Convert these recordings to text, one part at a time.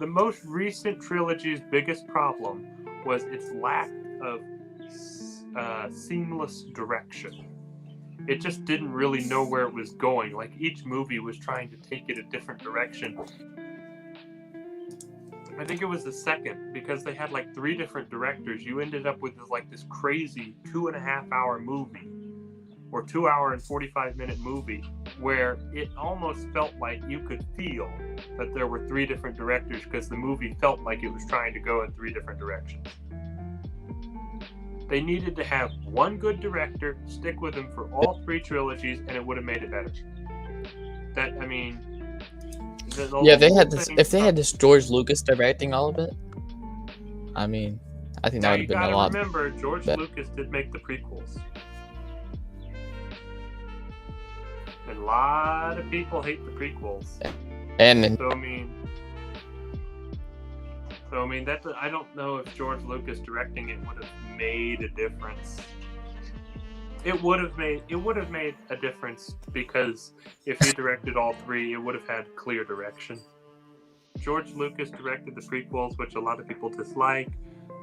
the most recent trilogy's biggest problem was its lack of seamless direction. It just didn't really know where it was going. Like, each movie was trying to take it a different direction. I think it was the second, because they had like 3 different directors. You ended up with like this crazy 2.5-hour movie, or 2-hour and 45-minute movie, where it almost felt like you could feel that there were 3 different directors, because the movie felt like it was trying to go in 3 different directions. They needed to have one good director, stick with him for all 3 trilogies, and it would have made it better. That, I mean, yeah, they had this. If they had this George Lucas directing all of it, I mean, I think that would have been a lot. Remember, George Lucas did make the prequels, and a lot of people hate the prequels. Yeah. And so I mean that I don't know if George Lucas directing it would have made a difference. It would have made a difference, because if he directed all 3, it would have had clear direction. George Lucas directed the prequels, which a lot of people dislike.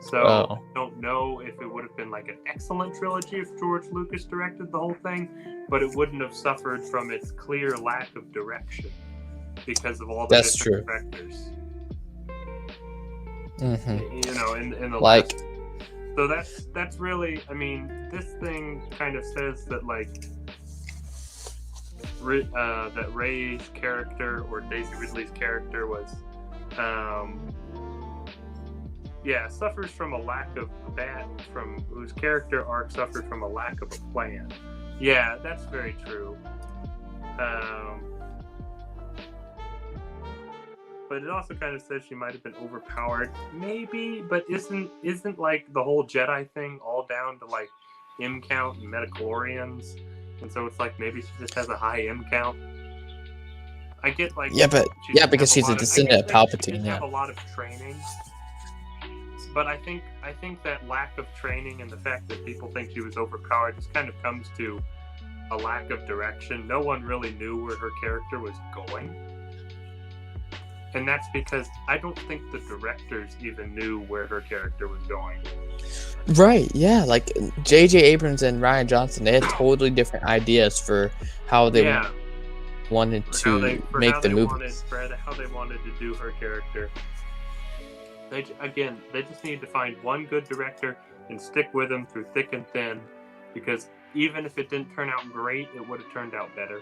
So I don't know if it would have been like an excellent trilogy if George Lucas directed the whole thing, but it wouldn't have suffered from its clear lack of direction because of all the different directors. Mm-hmm. You know, in the like. last. So that's really, I mean, this thing kind of says that like that Rey's character, or Daisy Ridley's character, was suffers from a lack of whose character arc suffered from a lack of a plan. Yeah, that's very true. But it also kind of says she might have been overpowered, maybe. But isn't like the whole Jedi thing all down to like M count and midichlorians, and so it's like maybe she just has a high M count. I get like because she's a descendant of Palpatine. She have a lot of training, but I think that lack of training and the fact that people think she was overpowered just kind of comes to a lack of direction. No one really knew where her character was going. And that's because I don't think the directors even knew where her character was going. Right, yeah. Like, J.J. Abrams and Rian Johnson, they had totally different ideas for how they wanted to make the movie. How they wanted to do her character. They just need to find one good director and stick with him through thick and thin, because even if it didn't turn out great, it would have turned out better.